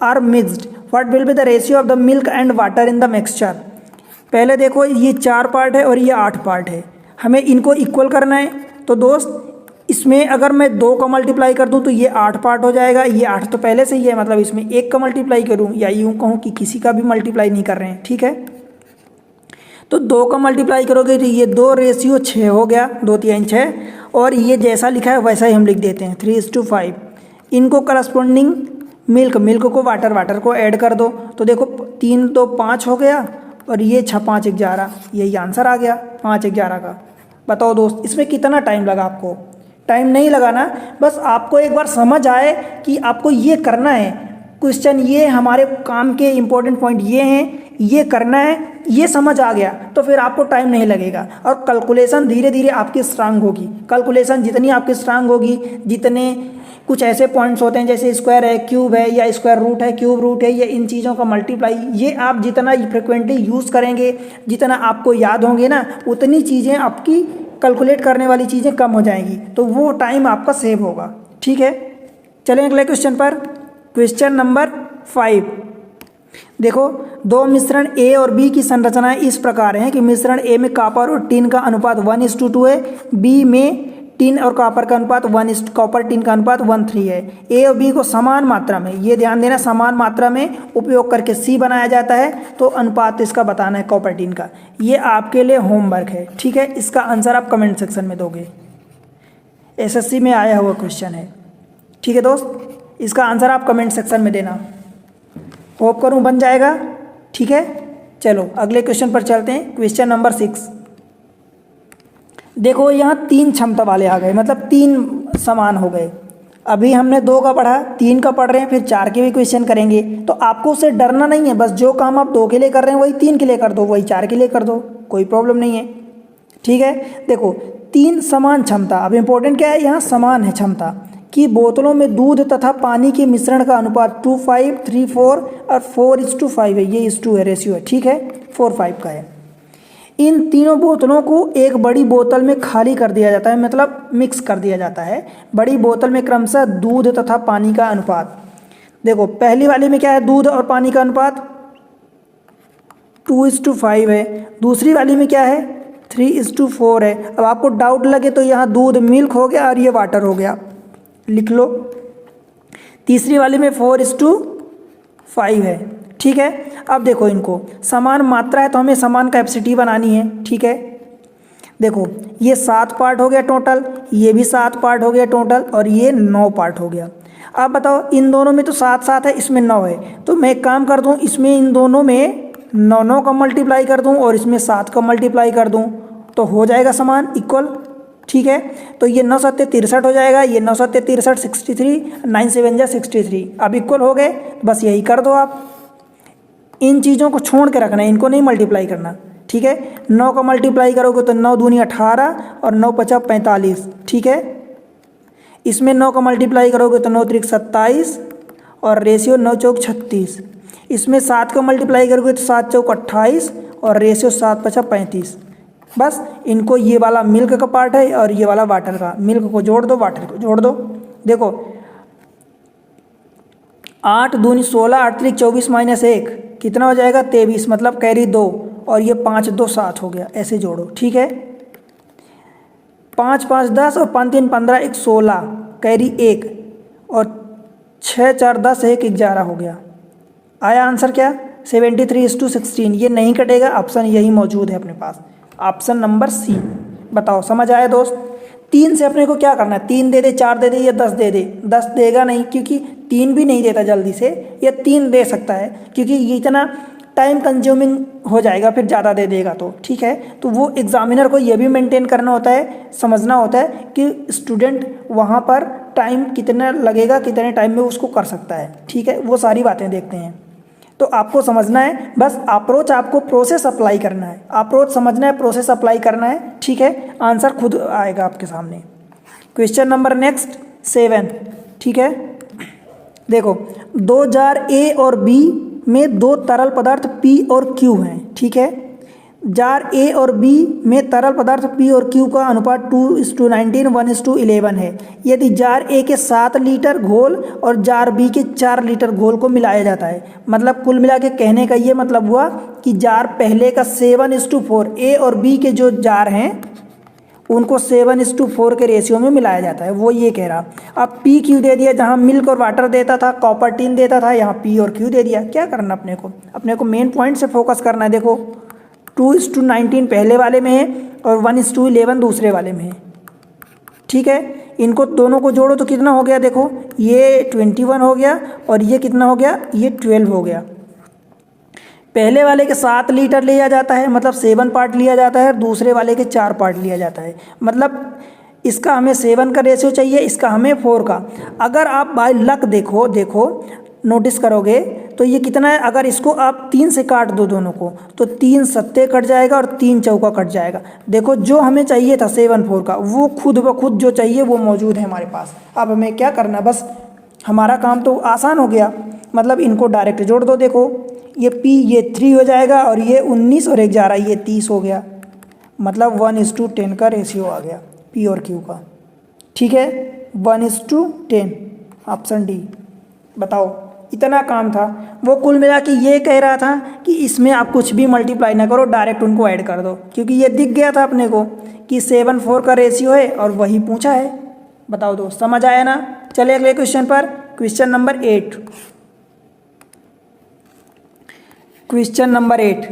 are mixed. What will be the ratio of the milk and water in the mixture. पहले देखो ये 4 पार्ट है और ये 8 पार्ट है, हमें इनको इक्वल करना है। तो दोस्त इसमें अगर मैं 2 का मल्टीप्लाई कर दूं तो ये 8 पार्ट हो जाएगा। ये 8 तो पहले से ही है, मतलब इसमें 1 का मल्टीप्लाई करूं या यूं कहूं कि किसी का भी मल्टीप्लाई नहीं कर रहे हैं, ठीक है। तो 2 का मल्टीप्लाई करोगे तो ये 2:6 हो गया, 2 3 6, और ये जैसा लिखा है वैसा ही हम लिख देते हैं 3:5। इनको करस्पॉन्डिंग मिल्क को वाटर को ऐड कर दो तो देखो 3 2 5 हो गया और ये 6 5 11, यही आंसर आ गया 5 11 का। बताओ दोस्त इसमें कितना टाइम लगा आपको? टाइम नहीं लगाना, बस आपको एक बार समझ आए कि आपको ये करना है क्वेश्चन, ये हमारे काम के इंपॉर्टेंट पॉइंट ये हैं, ये करना है, ये समझ आ गया तो फिर आपको टाइम नहीं लगेगा। और कैलकुलेशन धीरे धीरे आपकी स्ट्रांग होगी। कैलकुलेशन जितनी आपकी स्ट्रांग होगी, जितने कुछ ऐसे पॉइंट्स होते हैं जैसे स्क्वायर है, क्यूब है, या स्क्वायर रूट है, क्यूब रूट है, ये इन चीज़ों का मल्टीप्लाई, ये आप जितना फ्रिक्वेंटली यूज़ करेंगे, जितना आपको याद होंगे ना, उतनी चीज़ें आपकी कैलकुलेट करने वाली चीज़ें कम हो जाएंगी, तो वो टाइम आपका सेव होगा, ठीक है। चलें अगले क्वेश्चन पर। Question number 5। देखो दो मिश्रण ए और बी की संरचनाएं इस प्रकार हैं कि मिश्रण ए में कॉपर और टिन का अनुपात 1:2 है, बी में टिन और कॉपर का अनुपात कॉपर टिन का अनुपात 1:3 है। ए और बी को समान मात्रा में, ये ध्यान देना, समान मात्रा में उपयोग करके सी बनाया जाता है, तो अनुपात इसका बताना है कॉपर टिन का। ये आपके लिए होमवर्क है, ठीक है। इसका आंसर आप कमेंट सेक्शन में दोगे, एसएससी में आया हुआ क्वेश्चन है, ठीक है दोस्त। इसका आंसर आप कमेंट सेक्शन में देना, होप करूँ बन जाएगा, ठीक है। चलो अगले क्वेश्चन पर चलते हैं, क्वेश्चन नंबर 6। देखो यहाँ 3 क्षमता वाले आ गए, मतलब 3 समान हो गए। अभी हमने 2 का पढ़ा, 3 का पढ़ रहे हैं, फिर 4 के भी क्वेश्चन करेंगे। तो आपको उससे डरना नहीं है, बस जो काम आप 2 के लिए कर रहे हैं वही 3 के लिए कर दो, वही 4 के लिए कर दो, कोई प्रॉब्लम नहीं है, ठीक है। देखो 3 समान क्षमता, अब इम्पोर्टेंट क्या है यहाँ, समान है क्षमता कि बोतलों में दूध तथा पानी के मिश्रण का अनुपात 2:5, 3:4 और 4:5 है। ये 2 है, रेशियो है, ठीक है, 4:5 का है। इन तीनों बोतलों को एक बड़ी बोतल में खाली कर दिया जाता है, मतलब मिक्स कर दिया जाता है। बड़ी बोतल में क्रमशः दूध तथा पानी का अनुपात, देखो पहली वाली में क्या है, दूध और पानी का अनुपात 2:5 है। दूसरी वाली में क्या है, 3:4 है। अब आपको डाउट लगे तो यहाँ दूध मिल्क हो गया और ये वाटर हो गया, लिख लो। तीसरी वाली में 4:5 है, ठीक है। अब देखो इनको समान मात्रा है तो हमें समान कैपेसिटी बनानी है, ठीक है। देखो ये 7 पार्ट हो गया टोटल, ये भी 7 पार्ट हो गया टोटल, और ये 9 पार्ट हो गया। अब बताओ इन दोनों में तो 7-7 है, इसमें 9 है, तो मैं एक काम कर दूं, इसमें इन दोनों में 9 का मल्टीप्लाई कर दूं और इसमें 7 का मल्टीप्लाई कर दूं, तो हो जाएगा समान, इक्वल, ठीक है। तो ये 9 7 63 हो जाएगा, ये 9 7 63 63, 9 7 63। अब इक्वल हो गए, बस यही कर दो आप। इन चीज़ों को छोड़ के रखना है, इनको नहीं मल्टीप्लाई करना, ठीक है। 9 का मल्टीप्लाई करोगे तो 9 दूनी 18 और 9 5 45, ठीक है। इसमें 9 का मल्टीप्लाई करोगे तो 9 3 27 और रेशियो 9 4 36। इसमें 7 का मल्टीप्लाई करोगे तो 7 4 28 और रेशियो 7 5 35। बस इनको, ये वाला मिल्क का पार्ट है और ये वाला वाटर का, मिल्क को जोड़ दो, वाटर को जोड़ दो। देखो 8 दूनी 16, 8 3 24 माइनस 1 कितना हो जाएगा, 23, मतलब कैरी 2, और ये 5 2 7 हो गया, ऐसे जोड़ो, ठीक है। 5 5 10 और 5 3 15, 1 16, कैरी 1 और 6 4 10, 1 11 हो गया। आया आंसर क्या, 73:16। ये नहीं कटेगा, ऑप्शन यही मौजूद है अपने पास, ऑप्शन नंबर सी। बताओ समझ आया दोस्त। 3 से अपने को क्या करना है, 3 दे दे, 4 दे दे या 10 दे दे। 10 देगा नहीं, क्योंकि 3 भी नहीं देता जल्दी से, या 3 दे सकता है क्योंकि ये इतना टाइम कंज्यूमिंग हो जाएगा, फिर ज़्यादा दे देगा तो, ठीक है। तो वो एग्जामिनर को ये भी मेंटेन करना होता है, समझना होता है कि स्टूडेंट वहाँ पर टाइम कितना लगेगा, कितने टाइम में उसको कर सकता है, ठीक है। वो सारी बातें देखते हैं, तो आपको समझना है, बस अप्रोच, आपको प्रोसेस अप्लाई करना है, अप्रोच समझना है, प्रोसेस अप्लाई करना है, ठीक है। आंसर खुद आएगा आपके सामने। क्वेश्चन नंबर नेक्स्ट 7, ठीक है। देखो 2 जार ए और बी में 2 तरल पदार्थ पी और क्यू हैं, ठीक है। जार ए और बी में तरल पदार्थ पी और क्यू का अनुपात 2:19, 1:11 है। यदि जार ए के 7 लीटर घोल और जार बी के 4 लीटर घोल को मिलाया जाता है, मतलब कुल मिला के कहने का ये मतलब हुआ कि जार पहले का 7:4, ए और बी के जो जार हैं उनको 7:4 के रेशियो में मिलाया जाता है, वो ये कह रहा। अब पी क्यू दे दिया, जहाँ मिल्क और वाटर देता था, कॉपर टिन देता था, यहाँ पी और क्यू दे दिया। क्या करना अपने को मेन पॉइंट से फोकस करना है। देखो 2:19 पहले वाले में है और 1:11 दूसरे वाले में है, ठीक है। इनको दोनों को जोड़ो तो कितना हो गया, देखो ये 21 हो गया और ये कितना हो गया, ये 12 हो गया। पहले वाले के 7 लीटर लिया जाता है, मतलब 7 पार्ट लिया जाता है, दूसरे वाले के 4 पार्ट लिया जाता है, मतलब इसका हमें 7 का रेशियो चाहिए, इसका हमें 4 का। अगर आप बाय लक देखो नोटिस करोगे तो ये कितना है, अगर इसको आप 3 से काट दो दोनों को तो 3 सत्ते कट जाएगा और 3 चौका कट जाएगा। देखो जो हमें चाहिए था 7 4 का, वो खुद ब खुद जो चाहिए वो मौजूद है हमारे पास। अब हमें क्या करना, बस हमारा काम तो आसान हो गया, मतलब इनको डायरेक्ट जोड़ दो। देखो ये P ये 3 हो जाएगा और ये 19 और 11 ये 30 हो गया, मतलब 1:10 का रेशियो आ गया P और Q का, ठीक है। 1:10, ऑप्शन डी। बताओ इतना काम था। वो कुल मिला के ये कह रहा था कि इसमें आप कुछ भी मल्टीप्लाई ना करो, डायरेक्ट उनको ऐड कर दो, क्योंकि ये दिख गया था अपने को कि 7:4 का रेशियो है और वही पूछा है। बताओ दोस्त, समझ आया ना। चलिए अगले क्वेश्चन पर, क्वेश्चन नंबर 8। क्वेश्चन नंबर 8,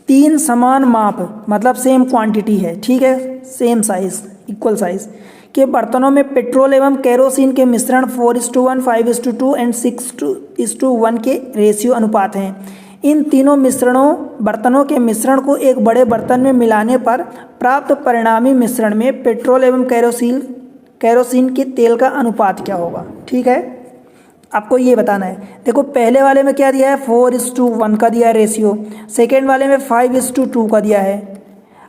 3 समान माप मतलब सेम क्वांटिटी है, ठीक है, सेम साइज, इक्वल साइज के बर्तनों में पेट्रोल एवं केरोसिन के मिश्रण 4:1, 5:2 एंड 6:1 के रेशियो अनुपात हैं। इन तीनों बर्तनों के मिश्रण को एक बड़े बर्तन में मिलाने पर प्राप्त परिणामी मिश्रण में पेट्रोल एवं केरोसिन के तेल का अनुपात क्या होगा। ठीक है, आपको ये बताना है। देखो पहले वाले में क्या दिया है, 4:1 का दिया है रेशियो, सेकेंड वाले में 5:2 का दिया है।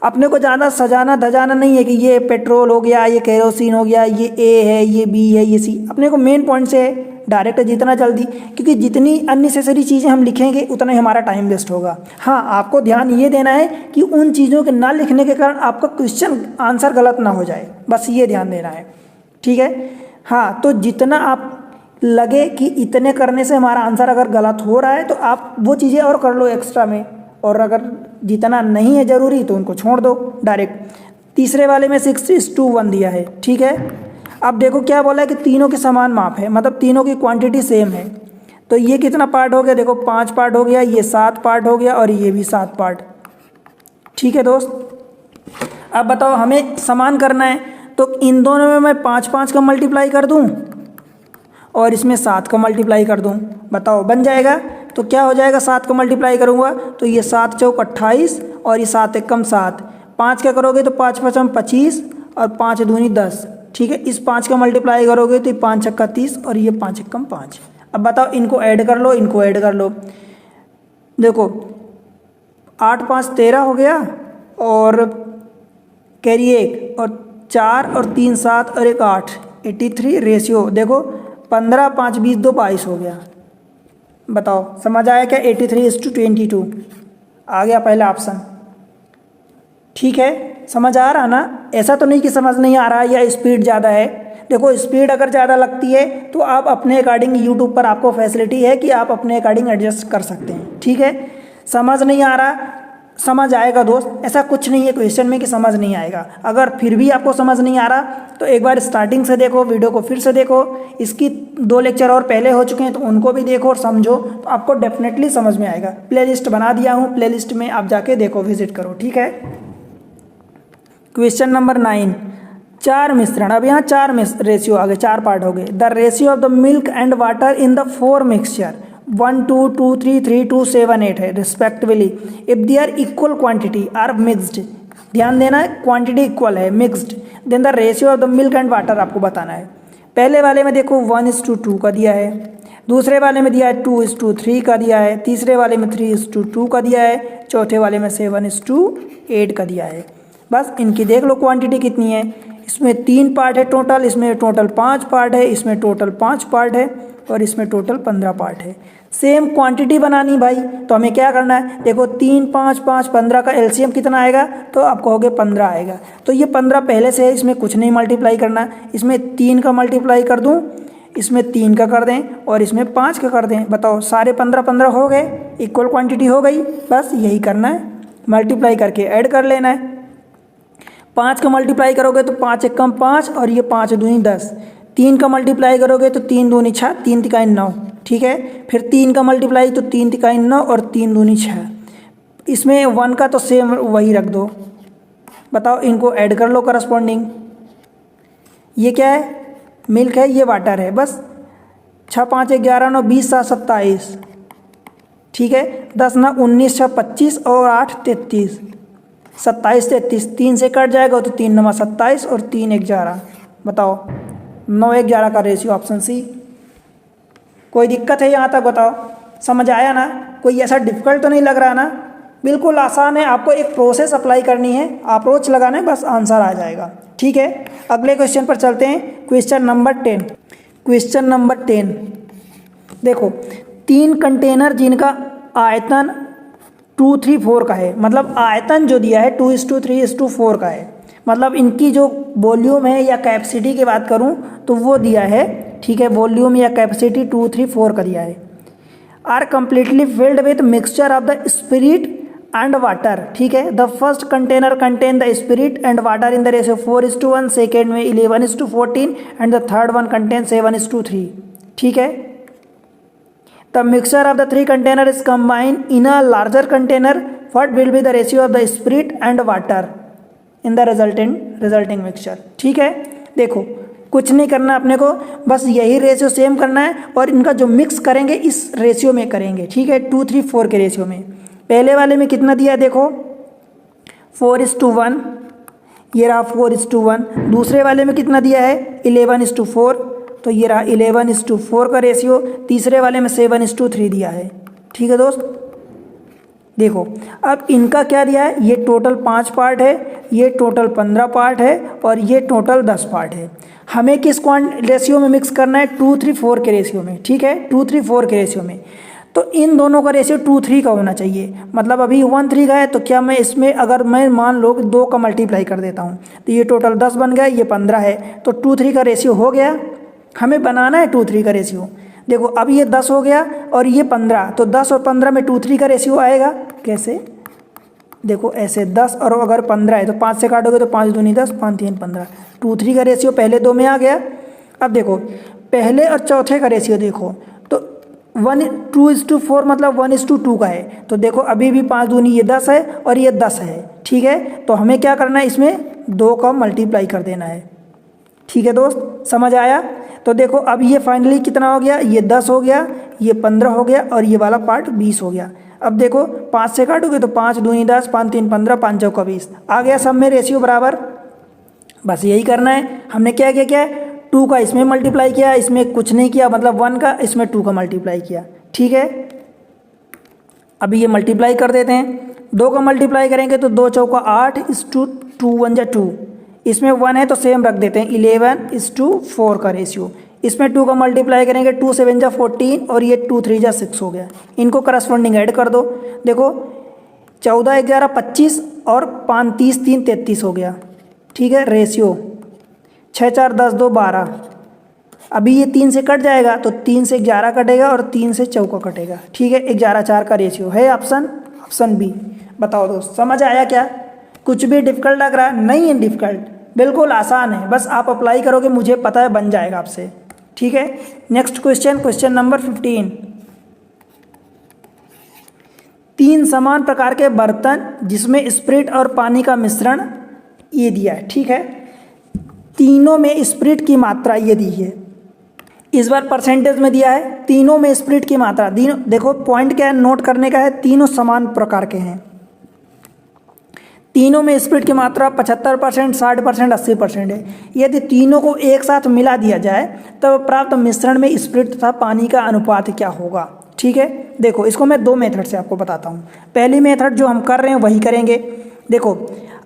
अपने को ज़्यादा सजाना धजाना नहीं है कि ये पेट्रोल हो गया, ये केरोसिन हो गया, ये ए है, ये बी है, ये सी। अपने को मेन पॉइंट से डायरेक्ट जितना जल्दी, क्योंकि जितनी अननेसेसरी चीज़ें हम लिखेंगे उतना ही हमारा टाइम वेस्ट होगा। हाँ, आपको ध्यान ये देना है कि उन चीज़ों के ना लिखने के कारण आपका क्वेश्चन आंसर गलत ना हो जाए, बस ये ध्यान देना है। ठीक है, हाँ, तो जितना आप लगे कि इतने करने से हमारा आंसर अगर गलत हो रहा है तो आप वो चीज़ें और कर लो एक्स्ट्रा में, और अगर जितना नहीं है ज़रूरी तो उनको छोड़ दो डायरेक्ट। तीसरे वाले में 6:1 दिया है। ठीक है, अब देखो क्या बोला है कि तीनों के समान माप है, मतलब तीनों की क्वांटिटी सेम है। तो ये कितना पार्ट हो गया, देखो 5 पार्ट हो गया, ये 7 पार्ट हो गया और ये भी 7 पार्ट। ठीक है दोस्त, अब बताओ हमें समान करना है, तो इन दोनों में मैं 5-5 का मल्टीप्लाई कर दूँ और इसमें 7 का मल्टीप्लाई कर दूं, बताओ बन जाएगा। तो क्या हो जाएगा, 7 का मल्टीप्लाई करूंगा तो ये 7 चौक 28 और ये 7 एकम 7, 5 का करोगे तो 5 पचम 25 और 5 दूनी 10। ठीक है, इस 5 का मल्टीप्लाई करोगे तो ये 5 छक्का 30 और ये 5 एकम 5। अब बताओ इनको ऐड कर लो, इनको ऐड कर लो। देखो 8 5 13 हो गया और कैरी 1 और 4 और 3 7 और 1 8, 83 रेशियो। देखो 15 5 20 2 22 हो गया। बताओ समझ आया क्या, 83:22 आ गया पहला ऑप्शन। ठीक है, समझ आ रहा ना। ऐसा तो नहीं कि समझ नहीं आ रहा या स्पीड ज़्यादा है। देखो स्पीड अगर ज़्यादा लगती है तो आप अपने अकॉर्डिंग यूट्यूब पर आपको फैसिलिटी है कि आप अपने अकॉर्डिंग एडजस्ट कर सकते हैं। ठीक है, समझ नहीं आ रहा, समझ आएगा दोस्त, ऐसा कुछ नहीं है क्वेश्चन में कि समझ नहीं आएगा। अगर फिर भी आपको समझ नहीं आ रहा तो एक बार स्टार्टिंग से देखो, वीडियो को फिर से देखो, इसकी 2 लेक्चर और पहले हो चुके हैं तो उनको भी देखो और समझो, तो आपको डेफिनेटली समझ में आएगा। प्लेलिस्ट बना दिया हूँ, प्लेलिस्ट में आप जाके देखो, विजिट करो। ठीक है, क्वेश्चन नंबर 9, 4 मिश्रण। अब यहाँ 4 रेशियो आ गए, 4 पार्ट हो गए। The ratio of the milk and water in the 4 mixture 1 2 2 3 3 2 7 8 है respectively if they are equal quantity are mixed. ध्यान देना, क्वांटिटी इक्वल है, mixed, then the ratio of the milk and water आपको बताना है। पहले वाले में देखो 1:2 का दिया है, दूसरे वाले में दिया है 2:3 का दिया है, तीसरे वाले में 3:2 का दिया है, चौथे वाले में 7:8 का दिया है। बस इनकी देख लो क्वांटिटी कितनी है। इसमें 3 पार्ट है टोटल, इसमें टोटल 5 पार्ट है, इसमें टोटल 5 पार्ट है और इसमें टोटल 15 पार्ट है। सेम क्वांटिटी बनानी भाई, तो हमें क्या करना है, देखो 3 5 5 15 का एलसीएम कितना आएगा, तो आप कहोगे 15 आएगा। तो ये 15 पहले से है, इसमें कुछ नहीं मल्टीप्लाई करना। इसमें 3 का मल्टीप्लाई कर दूँ, इसमें 3 का कर दें और इसमें 5 का कर दें। बताओ सारे 15 हो गए, इक्वल क्वांटिटी हो गई। बस यही करना है, मल्टीप्लाई करके ऐड कर लेना है। 5 का मल्टीप्लाई करोगे तो 5 एकम 5 और ये 5 दूनी 10। 3 का मल्टीप्लाई करोगे तो 3 दूनी 6, 3 तिकाई 9। ठीक है, फिर 3 का मल्टीप्लाई तो 3 तिकाई 9 और 3 दूनी 6। इसमें 1 का तो सेम वही रख दो। बताओ इनको ऐड कर लो करस्पॉन्डिंग। ये क्या है, मिल्क है, ये वाटर है। बस 6 5 11 9 20 7 27। ठीक है, 10 9 19 6 25 और 8 33, 27 33, 3 से कट जाएगा तो 3 9 27 और 3 11। बताओ 9 11 का रेशियो, ऑप्शन सी। कोई दिक्कत है यहाँ तक, बताओ समझ आया ना। कोई ऐसा डिफिकल्ट तो नहीं लग रहा ना, बिल्कुल आसान है। आपको एक प्रोसेस अप्लाई करनी है, अप्रोच लगाना है, बस आंसर आ जाएगा। ठीक है, अगले क्वेश्चन पर चलते हैं। Question number 10। क्वेश्चन नंबर 10 देखो, 3 कंटेनर जिनका आयतन 2 3 4 का है, मतलब आयतन जो दिया है 2:3:4 का है, मतलब इनकी जो वॉल्यूम है या कैपेसिटी की बात करूं तो वो दिया है। ठीक है, वॉल्यूम या कैपेसिटी 2 3 4 का दिया है। Are completely filled with mixture of the spirit and water, ठीक है। The first container contain the spirit and water in the ratio 4:1, second में 11:14 and the third one contain 7:3, ठीक है। The mixture of the 3 container is combined in a larger container, what will be the ratio of the spirit and water in the resulting mixture, ठीक है। देखो कुछ नहीं करना अपने को, बस यही रेशियो सेम करना है और इनका जो मिक्स करेंगे इस रेशियो में करेंगे, ठीक है, 2, 3, 4 के रेशियो में। पहले वाले में कितना दिया है देखो 4:1, ये रहा 4:1। दूसरे वाले में कितना दिया है 11:4, तो ये रहा 11:4 का रेशियो। तीसरे वाले में 7:3 दिया है, ठीक है दोस्त। देखो अब इनका क्या दिया है, ये टोटल 5 पार्ट है, ये टोटल 15 पार्ट है और ये टोटल 10 पार्ट है। हमें किस रेशियो में मिक्स करना है 2, 3, 4 के रेशियो में, ठीक है, 2, 3, 4 के रेशियो में। तो इन दोनों का रेशियो 2, 3 का होना चाहिए, मतलब अभी 1, 3 का है, तो क्या मैं इसमें अगर मैं मान लो कि 2 का मल्टीप्लाई कर देता हूँ तो ये टोटल 10 बन गया, ये 15 है, तो 2, 3 का रेशियो हो गया। हमें बनाना है 2, 3 का रेशियो। देखो अब ये 10 हो गया और ये 15, तो 10 और 15 में 2, 3 का रेशियो आएगा। कैसे, देखो ऐसे 10 और अगर 15 है तो 5 से काटोगे तो 5 दूनी 10, 5 3 15, 2, 3 का रेशियो पहले 2 में आ गया। अब देखो पहले और चौथे का रेशियो देखो तो 2:4 मतलब 1:2 का है, तो देखो अभी भी 5 दूनी ये 10 है और ये 10 है, ठीक है। तो हमें क्या करना है, इसमें 2 का मल्टीप्लाई कर देना है, ठीक है दोस्त, समझ आया। तो देखो अब ये फाइनली कितना हो गया, ये 10 हो गया, ये 15 हो गया और ये वाला पार्ट 20 हो गया। अब देखो 5 से काटोगे तो 5 दूनी 10, 5 3 15, 5 चौका 20 आ गया, सब में रेशियो बराबर। बस यही करना है। हमने क्या किया, क्या 2 का इसमें मल्टीप्लाई किया, इसमें कुछ नहीं किया, मतलब 1 का इसमें 2 का मल्टीप्लाई किया, ठीक है। अभी ये मल्टीप्लाई कर देते हैं, 2 का मल्टीप्लाई करेंगे तो 2 चौका 8 इस 2 1 जा 2, इसमें 1 है तो सेम रख देते हैं 11:4 का रेशियो। इसमें 2 का मल्टीप्लाई करेंगे 2 7 जा 14 और ये 2 3 जा 6 हो गया। इनको करस्पॉन्डिंग ऐड कर दो, देखो 14 11 25 और 5 30 3 33 हो गया, ठीक है। रेशियो 6 4 10 2 12, अभी ये 3 से कट जाएगा तो 3 से 11 कटेगा और 3 से चौका कटेगा, ठीक है। 11 4 का रेशियो है ऑप्शन बी। बताओ दोस्त समझ आया क्या, कुछ भी डिफिकल्ट लग रहा है? नहीं है डिफिकल्ट, बिल्कुल आसान है, बस आप अप्लाई करोगे, मुझे पता है बन जाएगा आपसे, ठीक है। Next question number 15। 3 समान प्रकार के बर्तन जिसमें स्पिरिट और पानी का मिश्रण ये दिया है, ठीक है। तीनों में स्पिरिट की मात्रा ये दी है, इस बार परसेंटेज में दिया है। तीनों में स्पिरिट की मात्रा, देखो पॉइंट क्या है नोट करने का है, तीनों समान प्रकार के हैं। तीनों में स्पिरिट की मात्रा 75%, 60%, 80% है। यदि तीनों को एक साथ मिला दिया जाए तब प्राप्त मिश्रण में स्पिरिट तथा पानी का अनुपात क्या होगा, ठीक है। देखो इसको मैं 2 मेथड से आपको बताता हूँ। पहली मेथड जो हम कर रहे हैं वही करेंगे। देखो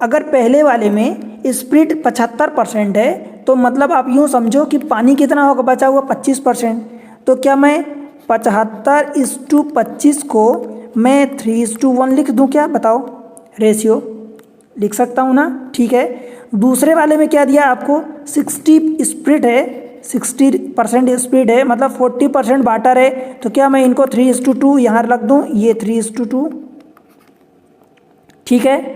अगर पहले वाले में स्पिरिट 75% है तो मतलब आप यूँ समझो कि पानी कितना होगा बचा हुआ 25%। तो क्या मैं 75:25 को मैं 3:1 लिख दूँ क्या, बताओ रेशियो लिख सकता हूँ ना, ठीक है। दूसरे वाले में क्या दिया आपको 60 स्पिरिट है, 60% स्पिरिट है, मतलब 40% वाटर है, तो क्या मैं इनको 3:2 यहाँ रख दूँ, ये 3:2, ठीक है,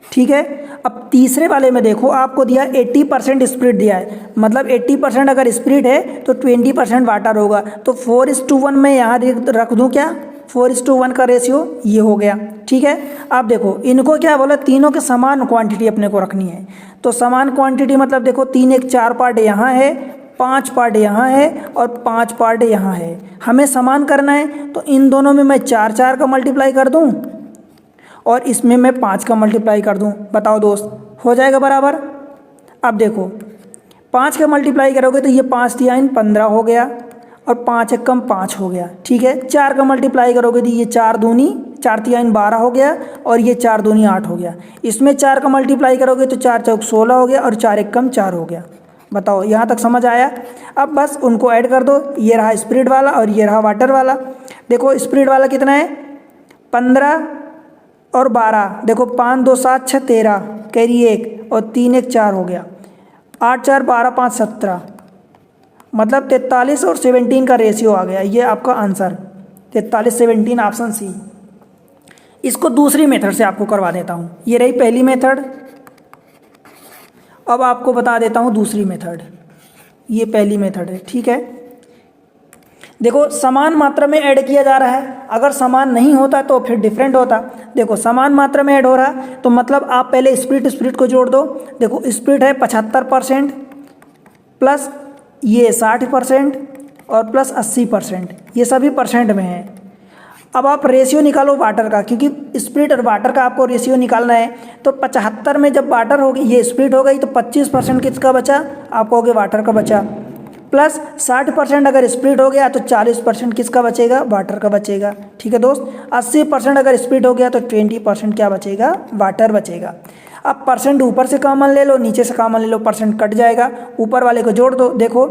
ठीक है। अब तीसरे वाले में देखो आपको दिया 80% स्पिरिट दिया है, मतलब 80% अगर स्पिरिट है तो 20% वाटर होगा, तो 4:1 में यहाँ रख दूँ क्या, 4:1 का रेशियो ये हो गया, ठीक है। अब देखो इनको क्या बोला, तीनों के समान क्वांटिटी अपने को रखनी है। तो समान क्वांटिटी मतलब देखो 3 1 4 पार्ट यहाँ है, 5 पार्ट यहाँ है और 5 पार्ट यहाँ है। हमें समान करना है तो इन दोनों में मैं 4 4 का मल्टीप्लाई कर दूँ और इसमें मैं 5 का मल्टीप्लाई कर दूँ। बताओ दोस्त हो जाएगा बराबर। अब देखो 5 का मल्टीप्लाई करोगे तो ये 5 3 15 हो गया और 5 1 कम 5 हो गया, ठीक है। 4 का मल्टीप्लाई करोगे तो ये 4 दूनी 4 3 12 हो गया और ये 4 दूनी 8 हो गया। इसमें 4 का मल्टीप्लाई करोगे तो 4 चौक 16 हो गया और 4 1 कम 4 हो गया। बताओ यहाँ तक समझ आया। अब बस उनको ऐड कर दो, ये रहा स्पिरिट वाला और ये रहा वाटर वाला। देखो स्पिरिट वाला कितना है 15 और 12, देखो 5 2 7 6 13, कैरी 1 और 3 1 4 हो गया, 8 4 12 5 17, मतलब 43 और 17 का रेशियो आ गया। ये आपका आंसर, 43 17 ऑप्शन सी। इसको दूसरी मेथड से आपको करवा देता हूँ। ये रही पहली मेथड, अब आपको बता देता हूँ दूसरी मेथड। ये पहली मेथड है, ठीक है। देखो समान मात्रा में ऐड किया जा रहा है, अगर समान नहीं होता तो फिर डिफरेंट होता। देखो समान मात्रा में ऐड हो रहा है तो मतलब आप पहले स्प्लिट को जोड़ दो। देखो स्प्लिट है 75% प्लस ये 60% और प्लस 80%, ये सभी परसेंट में है। अब आप रेशियो निकालो वाटर का, क्योंकि स्प्लिट और वाटर का आपको रेशियो निकालना है। तो 75 में जब वाटर होगी, ये स्प्लिट हो गई तो 25% किसका बचा, आप कहोगे वाटर का बचा, प्लस 60% अगर स्प्लिट हो गया तो 40% किसका बचेगा, वाटर का बचेगा, ठीक है दोस्त। 80% अगर स्प्लिट हो गया तो 20% क्या बचेगा, वाटर बचेगा। अब परसेंट ऊपर से कॉमन ले लो, नीचे से कॉमन ले लो, परसेंट कट जाएगा, ऊपर वाले को जोड़ दो। देखो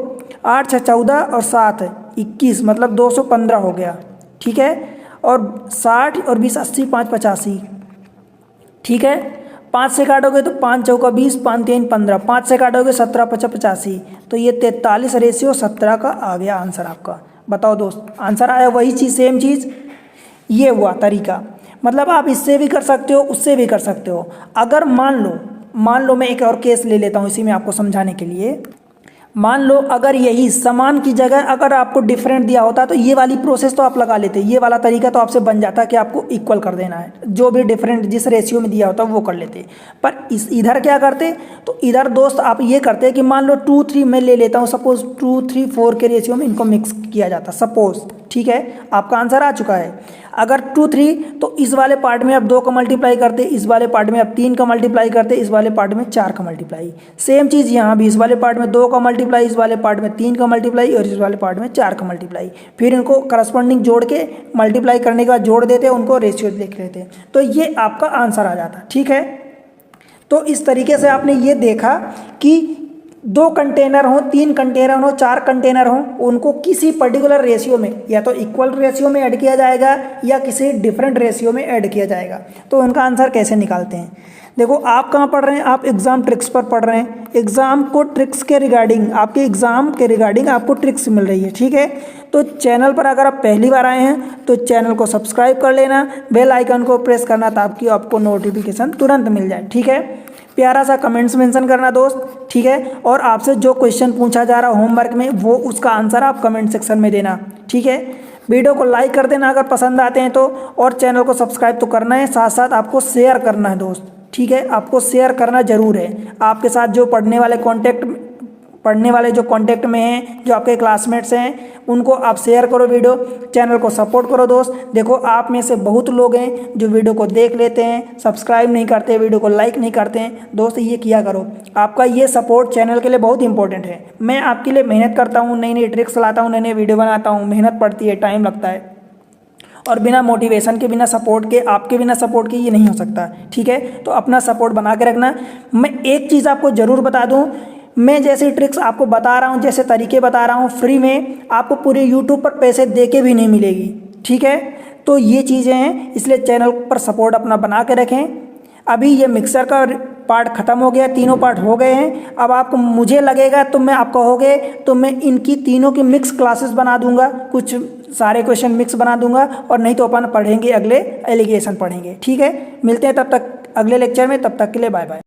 8 6 14 और 7 21, मतलब 215 हो गया, ठीक है। और 60 और 20 80 5 85, ठीक है। 5 से काटोगे तो 5 चौका 20, 5 3 15, 5 से काटोगे 17 5 85, तो ये 43 रेशियो 17 का आ गया आंसर आपका। बताओ दोस्त, आंसर आया वही चीज़, सेम चीज़। ये हुआ तरीका, मतलब आप इससे भी कर सकते हो, उससे भी कर सकते हो। अगर मान लो मैं एक और केस ले लेता हूँ इसी में आपको समझाने के लिए। मान लो अगर यही समान की जगह अगर आपको डिफरेंट दिया होता तो ये वाली प्रोसेस तो आप लगा लेते, ये वाला तरीका तो आपसे बन जाता कि आपको इक्वल कर देना है, जो भी डिफरेंट जिस रेशियो में दिया होता वो कर लेते। पर इधर क्या करते, तो इधर दोस्त आप ये करते कि मान लो 2 3 मैं ले लेता हूँ, सपोज 2 3 4 के रेशियो में इनको मिक्स किया जाता, सपोज, ठीक है। आपका आंसर आ चुका है। अगर 2 3 तो इस वाले पार्ट में आप 2 का मल्टीप्लाई करते, इस वाले पार्ट में आप 3 का मल्टीप्लाई करते, इस वाले पार्ट में 4 का मल्टीप्लाई। सेम चीज़ यहाँ भी, इस वाले पार्ट में 2 का मल्टीप्लाई, इस वाले पार्ट में 3 का मल्टीप्लाई और इस वाले पार्ट में 4 का मल्टीप्लाई। फिर इनको करस्पॉन्डिंग जोड़ के मल्टीप्लाई करने के बाद जोड़ देते, उनको रेशियो लिख लेते, तो ये आपका आंसर आ जाता, ठीक है। तो इस तरीके से आपने ये देखा कि 2 कंटेनर हो, 3 कंटेनर हो, 4 कंटेनर हो, उनको किसी पर्टिकुलर रेशियो में या तो इक्वल रेशियो में ऐड किया जाएगा या किसी डिफरेंट रेशियो में ऐड किया जाएगा। तो उनका आंसर कैसे निकालते हैं, देखो आप कहाँ पढ़ रहे हैं, आप एग्जाम ट्रिक्स पर पढ़ रहे हैं। एग्जाम को ट्रिक्स के रिगार्डिंग, आपके एग्जाम के रिगार्डिंग आपको ट्रिक्स मिल रही है, ठीक है। तो चैनल पर अगर आप पहली बार आए हैं तो चैनल को सब्सक्राइब कर लेना, बेल आइकन को प्रेस करना ताकि आपको नोटिफिकेशन तुरंत मिल जाए, ठीक है। प्यारा सा कमेंट्स मेंशन करना दोस्त, ठीक है। और आपसे जो क्वेश्चन पूछा जा रहा है होमवर्क में वो उसका आंसर आप कमेंट सेक्शन में देना, ठीक है। वीडियो को लाइक कर देना अगर पसंद आते हैं तो, और चैनल को सब्सक्राइब तो करना है, साथ साथ आपको शेयर करना है दोस्त, ठीक है। आपको शेयर करना जरूर है। आपके साथ जो पढ़ने वाले जो कांटेक्ट में हैं, जो आपके क्लासमेट्स हैं, उनको आप शेयर करो वीडियो, चैनल को सपोर्ट करो दोस्त। देखो आप में से बहुत लोग हैं जो वीडियो को देख लेते हैं, सब्सक्राइब नहीं करते, वीडियो को लाइक नहीं करते हैं। दोस्त ये किया करो, आपका ये सपोर्ट चैनल के लिए बहुत इंपॉर्टेंट है। मैं आपके लिए मेहनत करता हूँ, नई नई ट्रिक्स लाता हूँ, नई नई वीडियो बनाता हूँ, मेहनत पड़ती है, टाइम लगता है, और बिना मोटिवेशन के, बिना सपोर्ट के, आपके बिना सपोर्ट के ये नहीं हो सकता, ठीक है। तो अपना सपोर्ट बना के रखना। मैं एक चीज़ आपको ज़रूर बता दूँ, मैं जैसे ट्रिक्स आपको बता रहा हूँ, जैसे तरीके बता रहा हूँ, फ्री में आपको पूरे यूट्यूब पर पैसे दे के भी नहीं मिलेगी, ठीक है। तो ये चीज़ें हैं, इसलिए चैनल पर सपोर्ट अपना बना के रखें। अभी ये मिक्सर का पार्ट ख़त्म हो गया, तीनों पार्ट हो गए हैं। अब आपको मुझे लगेगा तो मैं आप कहोगे तो मैं इनकी तीनों की मिक्स क्लासेस बना दूंगा, कुछ सारे क्वेश्चन मिक्स बना दूंगा, और नहीं तो अपन पढ़ेंगे अगले एलिगेशन पढ़ेंगे, ठीक है। मिलते हैं तब तक अगले लेक्चर में, तब तक के लिए बाय बाय।